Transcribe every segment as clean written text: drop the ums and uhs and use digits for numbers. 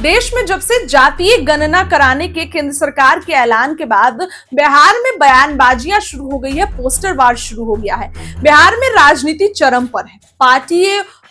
देश में जब से जातीय गणना कराने के केंद्र सरकार के ऐलान के बाद बिहार में बयानबाजियां शुरू हो गई है, पोस्टर वार शुरू हो गया है। बिहार में राजनीति चरम पर है।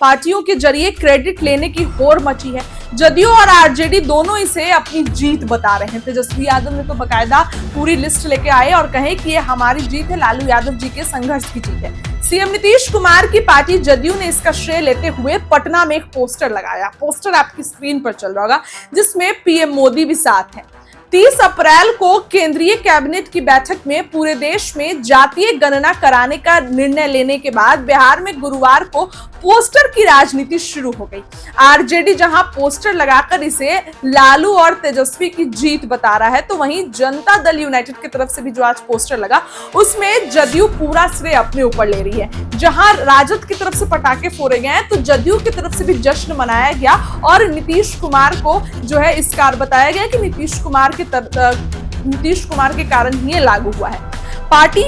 पार्टियों के जरिए क्रेडिट लेने की होड़ मची है। जदयू और आरजेडी दोनों इसे अपनी जीत बता रहे हैं। तेजस्वी यादव ने तो बकायदा पूरी लिस्ट लेके आए और कहे कि ये हमारी जीत है, लालू यादव जी के संघर्ष की जीत है। सीएम नीतीश कुमार की पार्टी जदयू ने इसका श्रेय लेते हुए पटना में एक पोस्टर लगाया। पोस्टर आपकी स्क्रीन पर चल रहा होगा, जिसमें पीएम मोदी भी साथ है। 30 अप्रैल को केंद्रीय कैबिनेट की बैठक में पूरे देश में जातीय गणना कराने का निर्णय लेने के बाद बिहार में गुरुवार को पोस्टर की राजनीति शुरू हो गई। आरजेडी जहां पोस्टर लगाकर इसे लालू और तेजस्वी की जीत बता रहा है, तो वहीं जनता दल यूनाइटेड की तरफ से भी जो आज पोस्टर लगा, उसमें जदयू पूरा श्रेय अपने ऊपर ले रही है। जहां राजद की तरफ से पटाखे फोड़े गए हैं, तो जदयू की तरफ से भी जश्न मनाया गया और नीतीश कुमार को जो है इस कार बताया गया कि नीतीश कुमार के कारण ही ये लागू हुआ है। पार्टी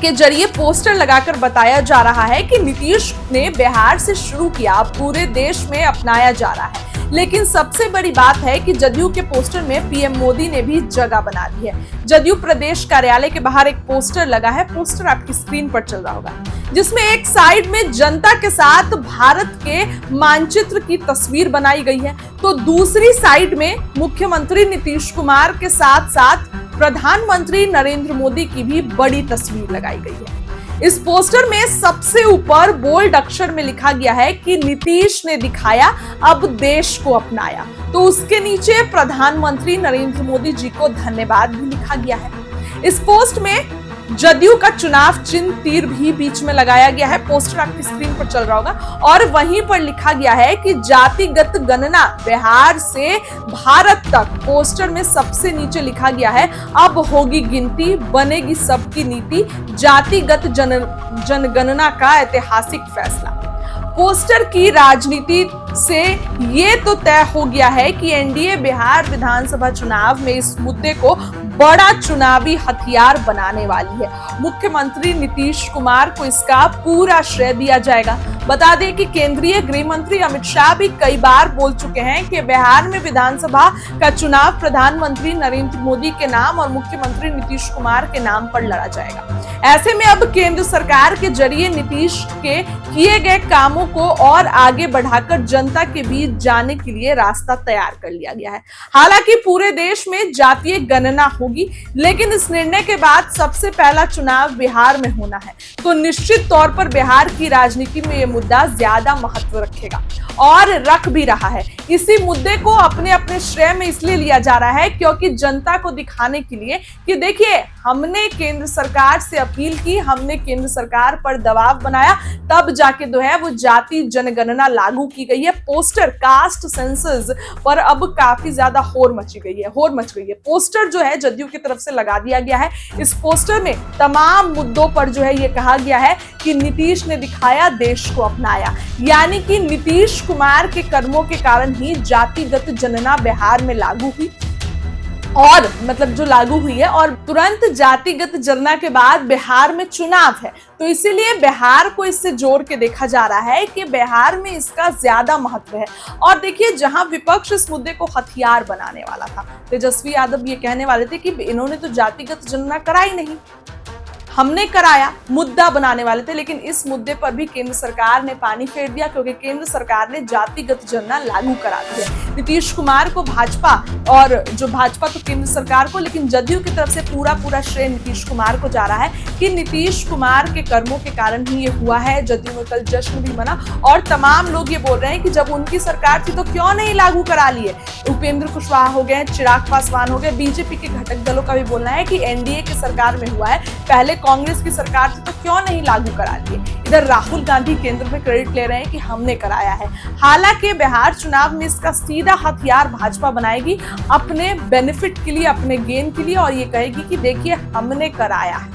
के जरिए पोस्टर लगाकर बताया जा रहा है कि नीतीश ने बिहार से शुरू किया, पूरे देश में अपनाया जा रहा है। लेकिन सबसे बड़ी बात है कि जदयू के पोस्टर में पीएम मोदी ने भी जगह बना दी है। जदयू प्रदेश कार्यालय के बाहर एक पोस्टर लगा है। पोस्टर आपकी स्क्रीन पर चल रहा होगा, जिसमें एक साइड में जनता के साथ भारत के मानचित्र की तस्वीर बनाई गई है, तो दूसरी साइड में मुख्यमंत्री नीतीश कुमार के साथ साथ प्रधानमंत्री नरेंद्र मोदी की भी बड़ी तस्वीर लगाई गई है। इस पोस्टर में सबसे ऊपर बोल्ड अक्षर में लिखा गया है कि नीतीश ने दिखाया, अब देश को अपनाया। तो उसके नीचे प्रधानमंत्री नरेंद्र मोदी जी को धन्यवाद भी लिखा गया है। इस पोस्ट में जदयू का चुनाव चिन्ह तीर भी बीच में लगाया गया है। पोस्टर आपकी स्क्रीन पर चल रहा होगा और वहीं पर लिखा गया है कि जातिगत गणना बिहार से भारत तक। पोस्टर में सबसे नीचे लिखा गया है, अब होगी गिनती, बनेगी सबकी नीति, जातिगत जनगणना का ऐतिहासिक फैसला। पोस्टर की राजनीति से ये तो तय हो गया है कि एनडीए बिहार विधानसभा चुनाव में इस मुद्दे को बड़ा चुनावी हथियार बनाने वाली है। मुख्यमंत्री नीतीश कुमार को इसका पूरा श्रेय दिया जाएगा। बता दें कि केंद्रीय गृह मंत्री अमित शाह भी कई बार बोल चुके हैं कि बिहार में विधानसभा का चुनाव प्रधानमंत्री नरेंद्र मोदी के नाम और मुख्यमंत्री नीतीश कुमार के नाम पर लड़ा जाएगा। ऐसे में अब केंद्र सरकार के जरिए नीतीश के किए गए कामों को और आगे बढ़ाकर जनता के बीच जाने के लिए रास्ता तैयार कर लिया गया है। हालांकि पूरे देश में जातीय गणना होगी, लेकिन इस निर्णय के बाद सबसे पहला चुनाव बिहार में होना है, तो निश्चित तौर पर बिहार की राजनीति में यह मुद्दा ज्यादा महत्व रखेगा और रख भी रहा है। इसी मुद्दे को अपने अपने श्रेय में इसलिए लिया जा रहा है क्योंकि जनता को दिखाने के लिए कि देखिए, हमने केंद्र सरकार से अपील की, हमने केंद्र सरकार पर दबाव बनाया, तब जाके जो है वो जाति जनगणना लागू की गई है। पोस्टर कास्ट सेंसस पर अब काफी ज्यादा होड़ मच गई है। पोस्टर जो है जदयू की तरफ से लगा दिया गया है। इस पोस्टर में तमाम मुद्दों पर जो है ये कहा गया है कि नीतीश ने दिखाया, देश को अपनाया। यानी कि नीतीश कुमार के कर्मों के कारण ही जातिगत जनगणना बिहार में लागू हुई और जो लागू हुई है, और तुरंत जातिगत जनगणना के बाद बिहार में चुनाव है। तो इसीलिए बिहार को इससे जोड़ के देखा जा रहा है कि बिहार में इसका ज्यादा महत्व है। और देखिए, जहां विपक्ष इस मुद्दे को हथियार बनाने वाला था, तेजस्वी यादव ये कहने वाले थे कि इन्होंने तो जातिगत जनगणना कराई नहीं, हमने कराया, मुद्दा बनाने वाले थे। लेकिन इस मुद्दे पर भी केंद्र सरकार ने पानी फेर दिया, क्योंकि केंद्र सरकार ने जातिगत जनगणना लागू करा दी है। नीतीश कुमार को भाजपा, और जो भाजपा तो केंद्र सरकार को, लेकिन जदयू की तरफ से पूरा श्रेय नीतीश कुमार को जा रहा है कि नीतीश कुमार के कर्मों के कारण ही ये हुआ है। जदयू में कल जश्न भी मना और तमाम लोग ये बोल रहे हैं कि जब उनकी सरकार थी तो क्यों नहीं लागू करा लिए। उपेंद्र कुशवाहा हो गए, चिराग पासवान हो गए, बीजेपी के घटक दलों का भी बोलना है कि एनडीए की सरकार में हुआ है, पहले कांग्रेस की सरकार थी तो क्यों नहीं लागू करा लिए। इधर राहुल गांधी केंद्र में क्रेडिट ले रहे हैं कि हमने कराया है। हालांकि बिहार चुनाव में इसका सीधा हथियार भाजपा बनाएगी अपने बेनिफिट के लिए, अपने गेन के लिए, और ये कहेगी कि देखिए, हमने कराया है।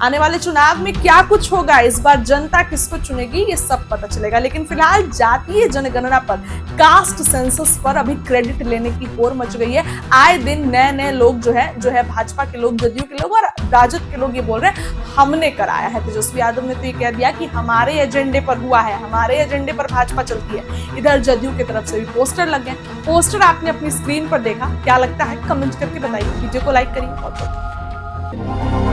आने वाले चुनाव में क्या कुछ होगा, इस बार जनता किसको चुनेगी, ये सब पता चलेगा। लेकिन फिलहाल जातीय जनगणना पर, कास्ट सेंसस पर अभी क्रेडिट लेने की होड़ मच गई है। आए दिन नए नए लोग जो है भाजपा के लोग, जदयू के लोग और राजद के लोग ये बोल रहे हैं हमने कराया है। तेजस्वी यादव ने तो ये कह दिया कि हमारे एजेंडे पर हुआ है, हमारे एजेंडे पर भाजपा चलती है। इधर जदयू की तरफ से भी पोस्टर लग गए। पोस्टर आपने अपनी स्क्रीन पर देखा, क्या लगता है कमेंट करके बताइए। वीडियो को लाइक करिए और